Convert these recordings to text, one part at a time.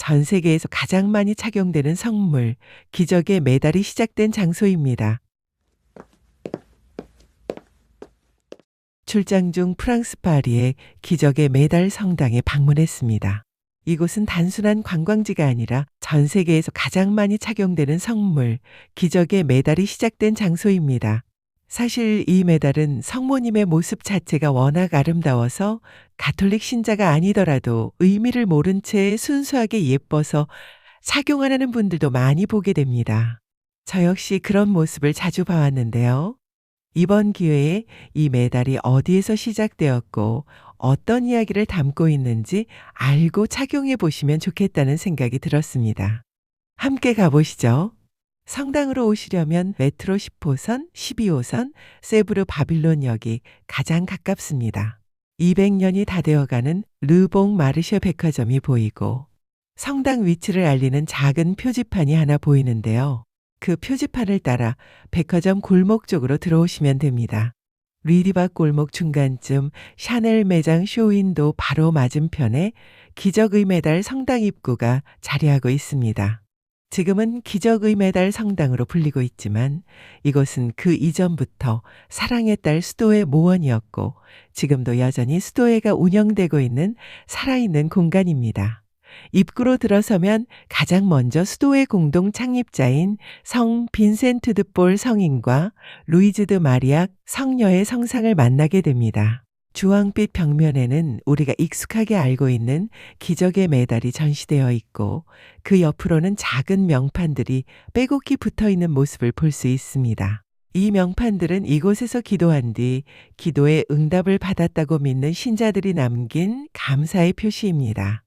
전 세계에서 가장 많이 착용되는 성물, 기적의 메달이 시작된 장소입니다. 출장 중 프랑스 파리의 기적의 메달 성당에 방문했습니다. 이곳은 단순한 관광지가 아니라 전 세계에서 가장 많이 착용되는 성물, 기적의 메달이 시작된 장소입니다. 사실 이 메달은 성모님의 모습 자체가 워낙 아름다워서 가톨릭 신자가 아니더라도 의미를 모른 채 순수하게 예뻐서 착용하는 분들도 많이 보게 됩니다. 저 역시 그런 모습을 자주 봐왔는데요. 이번 기회에 이 메달이 어디에서 시작되었고 어떤 이야기를 담고 있는지 알고 착용해 보시면 좋겠다는 생각이 들었습니다. 함께 가보시죠. 성당으로 오시려면 메트로 10호선, 12호선, 세브르 바빌론역이 가장 가깝습니다. 200년이 다 되어가는 르봉 마르셔 백화점이 보이고 성당 위치를 알리는 작은 표지판이 하나 보이는데요. 그 표지판을 따라 백화점 골목 쪽으로 들어오시면 됩니다. 리디박 골목 중간쯤 샤넬 매장 쇼윈도 바로 맞은편에 기적의 메달 성당 입구가 자리하고 있습니다. 지금은 기적의 메달 성당으로 불리고 있지만 이곳은 그 이전부터 사랑의 딸 수도회 모원이었고 지금도 여전히 수도회가 운영되고 있는 살아있는 공간입니다. 입구로 들어서면 가장 먼저 수도회 공동 창립자인 성 빈센트 드 볼 성인과 루이즈 드 마리악 성녀의 성상을 만나게 됩니다. 주황빛 벽면에는 우리가 익숙하게 알고 있는 기적의 메달이 전시되어 있고 그 옆으로는 작은 명판들이 빼곡히 붙어 있는 모습을 볼 수 있습니다. 이 명판들은 이곳에서 기도한 뒤 기도에 응답을 받았다고 믿는 신자들이 남긴 감사의 표시입니다.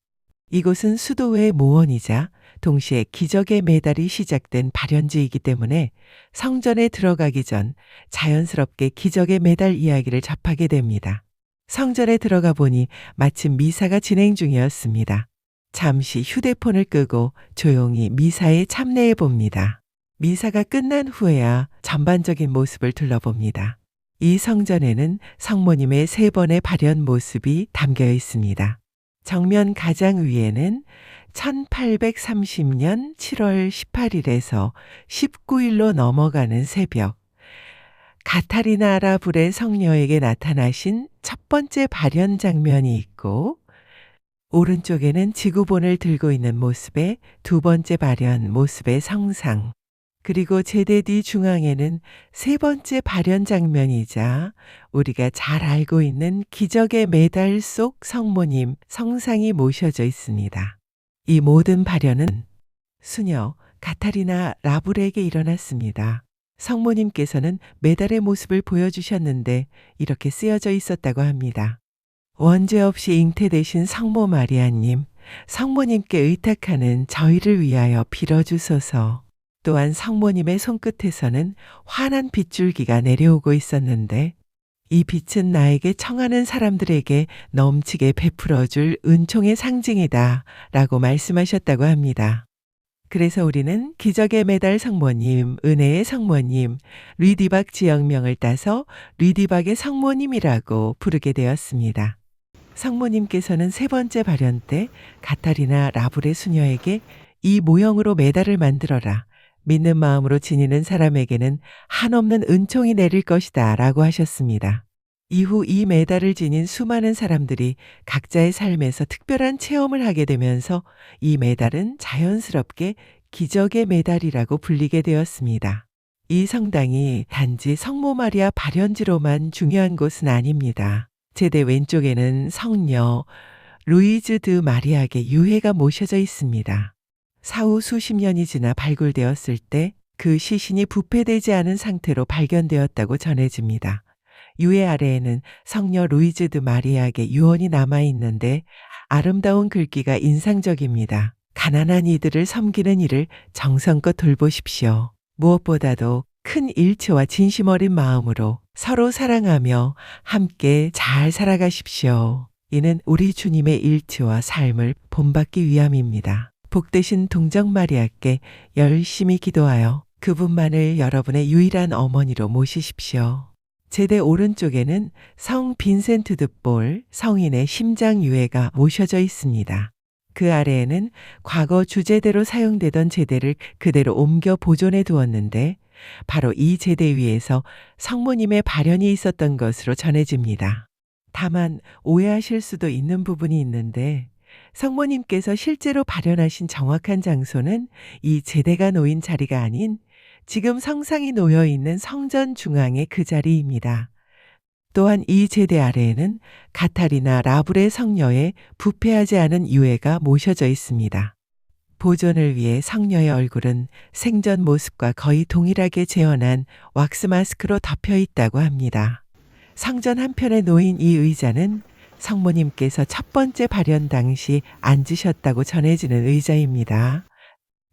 이곳은 수도회 모원이자 동시에 기적의 메달이 시작된 발현지이기 때문에 성전에 들어가기 전 자연스럽게 기적의 메달 이야기를 접하게 됩니다. 성전에 들어가 보니 마침 미사가 진행 중이었습니다. 잠시 휴대폰을 끄고 조용히 미사에 참여해 봅니다. 미사가 끝난 후에야 전반적인 모습을 둘러봅니다. 이 성전에는 성모님의 3번의 발현 모습이 담겨 있습니다. 정면 가장 위에는 1830년 7월 18일에서 19일로 넘어가는 새벽, 가타리나 라불의 성녀에게 나타나신 첫 번째 발현 장면이 있고 오른쪽에는 지구본을 들고 있는 모습의 두 번째 발현 모습의 성상, 그리고 제대 뒤 중앙에는 세 번째 발현 장면이자 우리가 잘 알고 있는 기적의 메달 속 성모님 성상이 모셔져 있습니다. 이 모든 발현은 수녀 가타리나 라불에게 일어났습니다. 성모님께서는 메달의 모습을 보여주셨는데 이렇게 쓰여져 있었다고 합니다. 원죄 없이 잉태되신 성모 마리아님, 성모님께 의탁하는 저희를 위하여 빌어주소서. 또한 성모님의 손끝에서는 환한 빗줄기가 내려오고 있었는데 이 빛은 나에게 청하는 사람들에게 넘치게 베풀어줄 은총의 상징이다 라고 말씀하셨다고 합니다. 그래서 우리는 기적의 메달 성모님, 은혜의 성모님, 리디박 지역명을 따서 리디박의 성모님이라고 부르게 되었습니다. 성모님께서는 세 번째 발현 때 가타리나 라불의 수녀에게 이 모형으로 메달을 만들어라. 믿는 마음으로 지니는 사람에게는 한없는 은총이 내릴 것이다 라고 하셨습니다. 이후 이 메달을 지닌 수많은 사람들이 각자의 삶에서 특별한 체험을 하게 되면서 이 메달은 자연스럽게 기적의 메달이라고 불리게 되었습니다. 이 성당이 단지 성모 마리아 발현지로만 중요한 곳은 아닙니다. 제대 왼쪽에는 성녀 루이즈 드 마리아의 유해가 모셔져 있습니다. 사후 수십 년이 지나 발굴되었을 때 그 시신이 부패되지 않은 상태로 발견되었다고 전해집니다. 유해 아래에는 성녀 루이즈 드 마리아의 유언이 남아있는데 아름다운 글귀가 인상적입니다. 가난한 이들을 섬기는 일을 정성껏 돌보십시오. 무엇보다도 큰 일처와 진심 어린 마음으로 서로 사랑하며 함께 잘 살아가십시오. 이는 우리 주님의 일처와 삶을 본받기 위함입니다. 복되신 동정 마리아께 열심히 기도하여 그분만을 여러분의 유일한 어머니로 모시십시오. 제대 오른쪽에는 성 빈센트 드 볼 성인의 심장 유해가 모셔져 있습니다. 그 아래에는 과거 주제대로 사용되던 제대를 그대로 옮겨 보존해 두었는데 바로 이 제대 위에서 성모님의 발현이 있었던 것으로 전해집니다. 다만 오해하실 수도 있는 부분이 있는데 성모님께서 실제로 발현하신 정확한 장소는 이 제대가 놓인 자리가 아닌 지금 성상이 놓여 있는 성전 중앙의 그 자리입니다. 또한 이 제대 아래에는 가타리나 라불의 성녀의 부패하지 않은 유해가 모셔져 있습니다. 보존을 위해 성녀의 얼굴은 생전 모습과 거의 동일하게 재현한 왁스 마스크로 덮여 있다고 합니다. 성전 한편에 놓인 이 의자는 성모님께서 첫 번째 발현 당시 앉으셨다고 전해지는 의자입니다.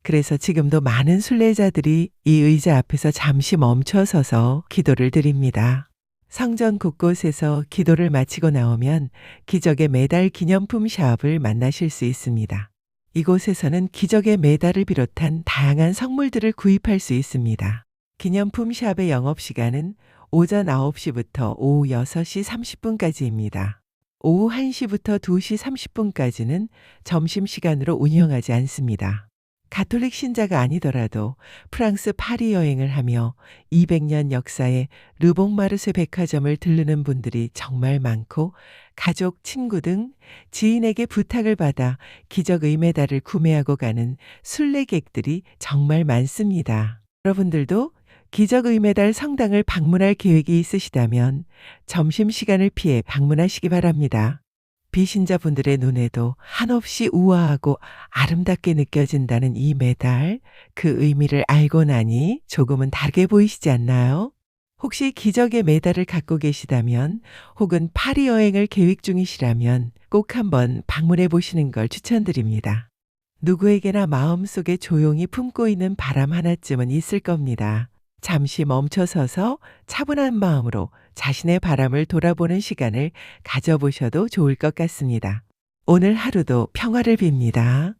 그래서 지금도 많은 순례자들이 이 의자 앞에서 잠시 멈춰서서 기도를 드립니다. 성전 곳곳에서 기도를 마치고 나오면 기적의 메달 기념품 샵을 만나실 수 있습니다. 이곳에서는 기적의 메달을 비롯한 다양한 선물들을 구입할 수 있습니다. 기념품 샵의 영업시간은 오전 9시부터 오후 6시 30분까지입니다. 오후 1시부터 2시 30분까지는 점심시간으로 운영하지 않습니다. 가톨릭 신자가 아니더라도 프랑스 파리 여행을 하며 200년 역사의 르봉마르세 백화점을 들르는 분들이 정말 많고 가족, 친구 등 지인에게 부탁을 받아 기적의 메달을 구매하고 가는 순례객들이 정말 많습니다. 여러분들도 기적의 메달 성당을 방문할 계획이 있으시다면 점심시간을 피해 방문하시기 바랍니다. 비신자분들의 눈에도 한없이 우아하고 아름답게 느껴진다는 이 메달, 그 의미를 알고 나니 조금은 다르게 보이시지 않나요? 혹시 기적의 메달을 갖고 계시다면 혹은 파리 여행을 계획 중이시라면 꼭 한번 방문해 보시는 걸 추천드립니다. 누구에게나 마음속에 조용히 품고 있는 바람 하나쯤은 있을 겁니다. 잠시 멈춰서서 차분한 마음으로 자신의 바람을 돌아보는 시간을 가져보셔도 좋을 것 같습니다. 오늘 하루도 평화를 빕니다.